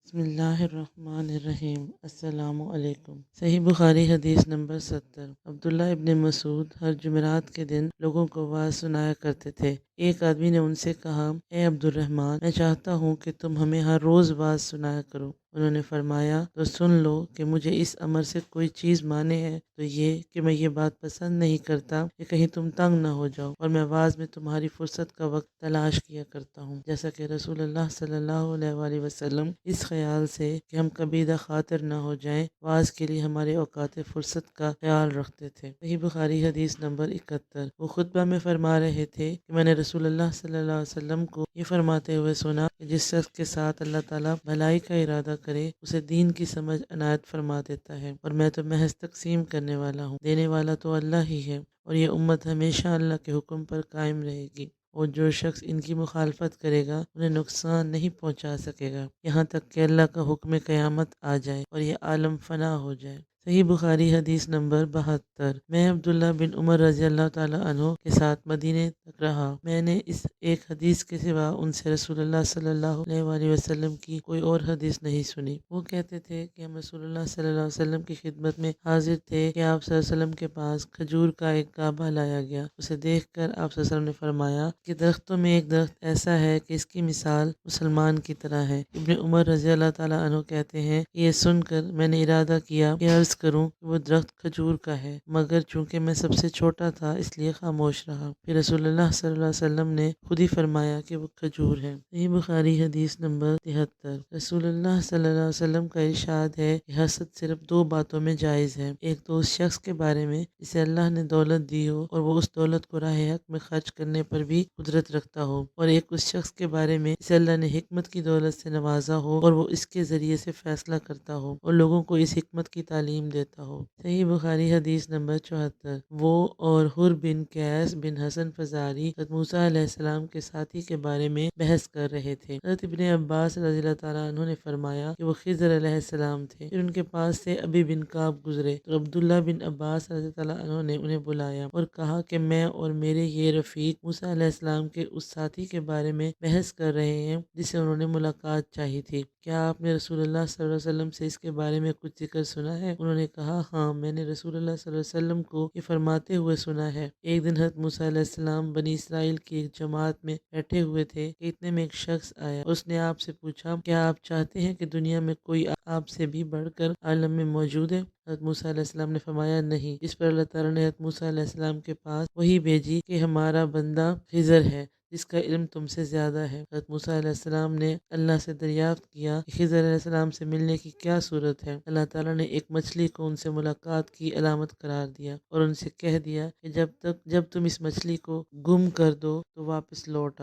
بسم اللہ الرحمن الرحیم۔ السلام علیکم۔ صحیح بخاری حدیث نمبر 70۔ عبداللہ ابن مسعود ہر جمعرات کے دن لوگوں کو واعظ سنایا کرتے تھے۔ ایک آدمی نے ان سے کہا، اے عبد الرحمن، میں چاہتا ہوں کہ تم ہمیں ہر روز واعظ سنایا کرو۔ انہوں نے فرمایا، تو سن لو کہ مجھے اس امر سے کوئی چیز مانے ہے تو یہ کہ میں یہ بات پسند نہیں کرتا کہ کہیں تم تنگ نہ ہو جاؤ، اور میں واعظ میں تمہاری فرصت کا وقت تلاش کیا کرتا ہوں، جیسا کہ رسول اللہ صلی اللہ علیہ وآلہ وسلم اس خیال سے کہ ہم کبیدہ خاطر نہ ہو جائیں واعظ کے لیے ہمارے اوقات فرصت کا خیال رکھتے تھے۔ صحیح بخاری حدیث نمبر 71۔ وہ خطبہ میں فرما رہے تھے کہ میں نے رسول اللہ صلی اللہ علیہ وسلم کو یہ فرماتے ہوئے سنا کہ جس شخص کے ساتھ اللہ تعالیٰ بھلائی کا ارادہ کرے اسے دین کی سمجھ عنایت فرما دیتا ہے، اور میں تو محض تقسیم کرنے والا ہوں، دینے والا تو اللہ ہی ہے، اور یہ امت ہمیشہ اللہ کے حکم پر قائم رہے گی، اور جو شخص ان کی مخالفت کرے گا انہیں نقصان نہیں پہنچا سکے گا یہاں تک کہ اللہ کا حکم قیامت آ جائے اور یہ عالم فنا ہو جائے۔ صحیح بخاری حدیث نمبر 72۔ میں عبداللہ بن عمر رضی اللہ تعالیٰ عنہ کے ساتھ مدینے تک رہا۔ میں نے اس ایک حدیث کے سوا ان سے رسول اللہ صلی اللہ علیہ وآلہ وسلم کی کوئی اور حدیث نہیں سنی۔ وہ کہتے تھے کہ ہم رسول اللہ صلی اللہ علیہ وسلم کی خدمت میں حاضر تھے کہ آپ صلی اللہ علیہ وسلم کے پاس کھجور کا ایک گابھا لایا گیا۔ اسے دیکھ کر آپ صلی اللہ علیہ وسلم نے فرمایا کہ درختوں میں ایک درخت ایسا ہے کہ اس کی مثال مسلمان کی طرح ہے۔ ابن عمر رضی اللہ تعالیٰ عنہ کہتے ہیں کہ یہ سن کر میں نے ارادہ کیا کہ عرض کروں کہ وہ درخت کھجور کا ہے، مگر چونکہ میں سب سے چھوٹا تھا اس لیے خاموش رہا۔ پھر رسول اللہ صلی اللہ علیہ وسلم نے خود ہی فرمایا کہ وہ کھجور ہے۔ صحیح بخاری حدیث نمبر 73۔ رسول اللہ صلی اللہ علیہ وسلم کا ارشاد ہے کہ حسد صرف دو باتوں میں جائز ہے، ایک تو اس شخص کے بارے میں جسے اللہ نے دولت دی ہو اور وہ اس دولت کو راہ حق میں خرچ کرنے پر بھی قدرت رکھتا ہو، اور ایک اس شخص کے بارے میں جسے اللہ نے حکمت کی دولت سے نوازا ہو اور وہ اس کے ذریعے سے فیصلہ کرتا ہو اور لوگوں کو اس حکمت کی تعلیم دیتا ہو۔ صحیح بخاری حدیث نمبر 74۔ وہ اور حر بن قیس بن حسن فزاری حضرت موسیٰ علیہ السلام کے ساتھی کے بارے میں بحث کر رہے تھے۔ حضرت ابن عباس رضی اللہ تعالیٰ عنہ نے فرمایا کہ وہ خضر علیہ السلام تھے۔ پھر ان کے پاس سے ابی بن کعب گزرے تو عبداللہ بن عباس رضی اللہ تعالیٰ عنہ نے انہیں بلایا اور کہا کہ میں اور میرے یہ رفیق موسیٰ علیہ السلام کے اس ساتھی کے بارے میں بحث کر رہے ہیں جس سے انہوں نے ملاقات چاہی تھی، کیا آپ نے رسول اللہ صلی اللہ علیہ وسلم سے اس کے بارے میں کچھ ذکر سنا ہے؟ انہوں نے کہا، ہاں، میں نے رسول اللہ صلی اللہ علیہ وسلم کو یہ فرماتے ہوئے سنا ہے۔ ایک دن حضرت موسیٰ علیہ السلام بنی اسرائیل کی ایک جماعت میں بیٹھے ہوئے تھے کہ اتنے میں ایک شخص آیا، اس نے آپ سے پوچھا، کیا آپ چاہتے ہیں کہ دنیا میں کوئی آپ سے بھی بڑھ کر عالم میں موجود ہے؟ حضرت موسیٰ علیہ السلام نے فرمایا، نہیں۔ جس پر اللہ تعالیٰ نے حضرت موسیٰ علیہ السلام کے پاس وحی بھیجی کہ ہمارا بندہ خضر ہے جس کا علم تم سے زیادہ ہے۔ حضرت موسیٰ علیہ السلام نے اللہ سے دریافت کیا کہ خضر علیہ السلام سے ملنے کی کیا صورت ہے؟ اللہ تعالیٰ نے ایک مچھلی کو ان سے ملاقات کی علامت قرار دیا اور ان سے کہہ دیا کہ جب تم اس مچھلی کو گم کر دو تو واپس لوٹ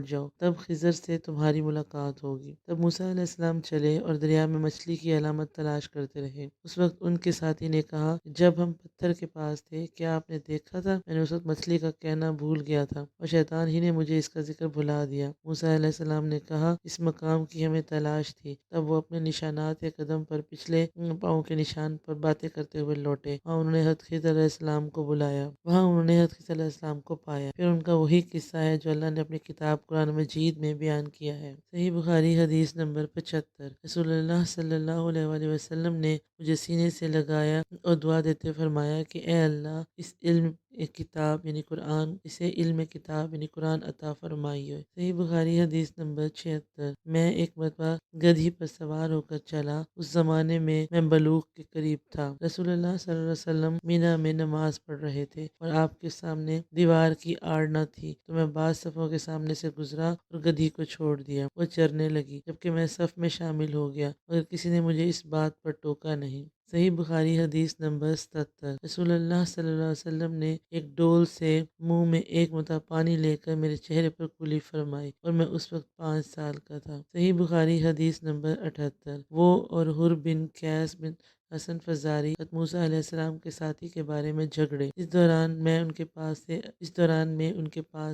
جاؤ، تب خضر سے تمہاری ملاقات ہوگی۔ تب موسیٰ علیہ السلام چلے اور دریا میں مچھلی کی علامت تلاش کرتے رہے۔ اس وقت ان کے ساتھی نے کہا، جب ہم پتھر کے پاس تھے کیا آپ نے دیکھا تھا؟ میں نے اس وقت مچھلی کا کہنا بھول گیا تھا اور شیطان ہی نے مجھے اس کا ذکر بھلا دیا۔ موسیٰ علیہ السلام نے کہا، اس مقام کی ہمیں تلاش تھی۔ تب وہ اپنے نشانات قدم پر پچھلے پاؤں کے نشان پر باتیں کرتے ہوئے لوٹے۔ وہاں انہوں نے حضرت خضر علیہ السلام کو بلایا، وہاں انہوں نے حضرت خضر علیہ السلام کو پایا۔ پھر ان کا وہی قصہ ہے جو اللہ نے اپنی کتاب قرآن مجید میں بیان کیا ہے۔ صحیح بخاری حدیث نمبر 75۔ رسول اللہ صلی اللہ علیہ وآلہ وسلم نے مجھے سینے سے لگایا اور دعا دیتے فرمایا کہ اے اللہ، اس علم کتاب یعنی قرآن، اسے علم کتاب یعنی قرآن عطا فرمائیے۔ صحیح بخاری حدیث نمبر 76۔ میں ایک مرتبہ گدھی پر سوار ہو کر چلا، اس زمانے میں بلوغ کے قریب تھا۔ رسول اللہ صلی اللہ علیہ وسلم مینا میں نماز پڑھ رہے تھے اور آپ کے سامنے دیوار کی آڑ نہ تھی، تو میں بعض صفوں کے سامنے سے گزرا اور گدھی کو چھوڑ دیا، وہ چرنے لگی، جبکہ میں صف میں شامل ہو گیا مگر کسی نے مجھے اس بات پر ٹوکا نہیں۔ صحیح بخاری حدیث نمبر 77۔ رسول اللہ صلی اللہ علیہ وسلم نے ایک ڈول سے منہ میں ایک مدعا پانی لے کر میرے چہرے پر کلی فرمائی اور میں اس وقت 5 سال کا تھا۔ صحیح بخاری حدیث نمبر 78۔ وہ اور حر بن قیس بن حسن فزاری حضرت موسیٰ علیہ السلام کے ساتھی کے بارے میں جھگڑے۔ اس دوران میں ان کے پاس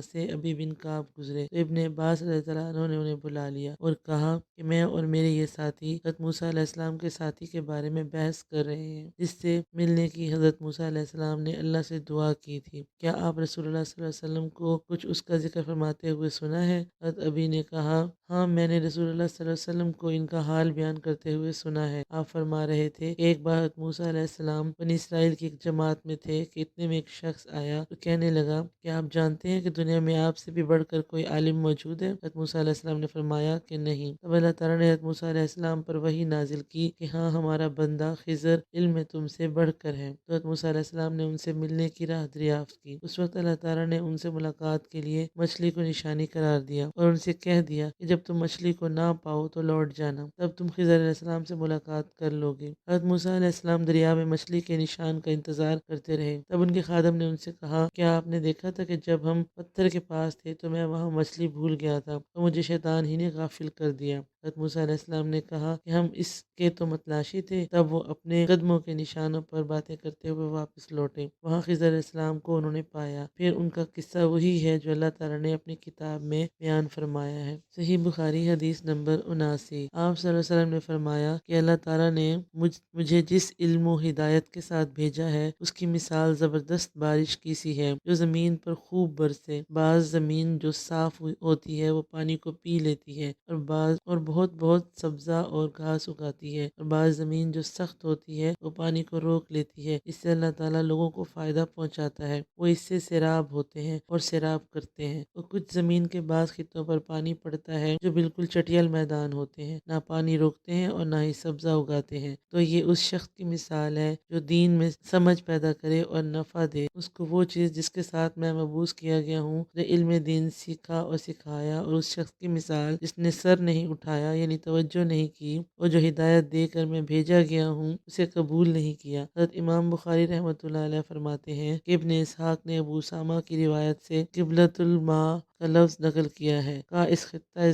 سے ابی بن کعب گزرے تو ابن عباس رضی اللہ عنہ نے انہیں بلا لیا اور کہا کہ میں اور میرے یہ ساتھی حضرت موسیٰ علیہ السلام کے ساتھی کے بارے میں بحث کر رہے ہیں جس سے ملنے کی حضرت موسیٰ علیہ السلام نے اللہ سے دعا کی تھی، کیا آپ رسول اللہ صلی اللہ علیہ وسلم کو کچھ اس کا ذکر فرماتے ہوئے سنا ہے؟ حضرت ابی نے کہا، ہاں، میں نے رسول اللہ صلی اللہ علیہ وسلم کو ان کا حال بیان کرتے ہوئے سنا ہے۔ آپ فرما رہے تھے کہ ایک بار حضرت موسیٰ علیہ السلام بنی اسرائیل کی ایک جماعت میں تھے کہ اتنے میں ایک شخص آیا تو کہنے لگا کہ آپ جانتے ہیں کہ دنیا میں آپ سے بھی بڑھ کر کوئی عالم موجود ہے؟ حضرت موسیٰ علیہ السلام نے فرمایا کہ نہیں۔ تب اللہ تعالیٰ نے حضرت موسیٰ علیہ السلام پر وحی نازل کی کہ ہاں، ہمارا بندہ خضر علم میں تم سے بڑھ کر ہے۔ تو حضرت موسیٰ علیہ السلام نے ان سے ملنے کی راہ دریافت کی۔ اس وقت اللہ تعالیٰ نے ان سے ملاقات کے لیے مچھلی کو نشانی قرار دیا اور ان سے کہہ دیا کہ جب تم مچھلی کو نہ پاؤ تو لوٹ جانا، تب تم خضر علیہ السلام سے ملاقات کر لو گے۔ حضرت موسیٰ علیہ السلام دریا میں مچھلی کے نشان کا انتظار کرتے رہے۔ تب ان کے خادم نے ان سے کہا، کیا آپ نے دیکھا تھا کہ جب ہم پتھر کے پاس تھے تو میں وہاں مچھلی بھول گیا تھا تو مجھے شیطان ہی نے غافل کر دیا؟ حضرت موسیٰ علیہ السلام نے کہا کہ ہم اس کے تو متلاشی تھے۔ تب وہ اپنے قدموں کے نشانوں پر باتیں کرتے ہوئے واپس لوٹے۔ وہاں خضر علیہ السلام کو انہوں نے پایا۔ پھر ان کا قصہ وہی ہے جو اللہ تعالیٰ نے اپنی کتاب میں بیان فرمایا ہے۔ صحیح بخاری حدیث نمبر 79۔ آپ صلی اللہ علیہ وسلم نے فرمایا کہ اللہ تعالیٰ نے مجھے جس علم و ہدایت کے ساتھ بھیجا ہے اس کی مثال زبردست بارش کی سی ہے جو زمین پر خوب برسے۔ بعض زمین جو صاف ہوتی ہے وہ پانی کو پی لیتی ہے اور بہت بہت سبزہ اور گھاس اگاتی ہے، اور بعض زمین جو سخت ہوتی ہے وہ پانی کو روک لیتی ہے۔ اس سے اللہ تعالیٰ لوگوں کو فائدہ پہنچاتا ہے، وہ اس سے سیراب ہوتے ہیں اور سیراب کرتے ہیں۔ اور کچھ زمین کے بعض خطوں پر پانی پڑتا ہے جو بالکل چٹیل میدان ہوتے ہیں، نہ پانی روکتے ہیں اور نہ ہی سبزہ اگاتے ہیں۔ تو یہ اس شخص کی مثال ہے جو دین میں سمجھ پیدا کرے اور نفع دے اس کو وہ چیز جس کے ساتھ میں مبعوث کیا گیا ہوں، جو علم دین سیکھا اور سکھایا، اور اس شخص کی مثال جس نے سر نہیں اٹھایا یعنی توجہ نہیں کی، اور جو ہدایت دے کر میں بھیجا گیا ہوں اسے قبول نہیں کیا۔ حضرت امام بخاری رحمۃ اللہ علیہ فرماتے ہیں کہ ابن اسحاق نے ابو اسامہ کی روایت سے قبلۃ الماء کا لفظ نقل کیا ہے۔ اس خطہ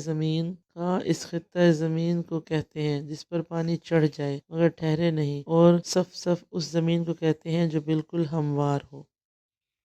زمین کو کہتے ہیں جس پر پانی چڑھ جائے مگر ٹھہرے نہیں، اور صف صف اس زمین کو کہتے ہیں جو بالکل ہموار ہو۔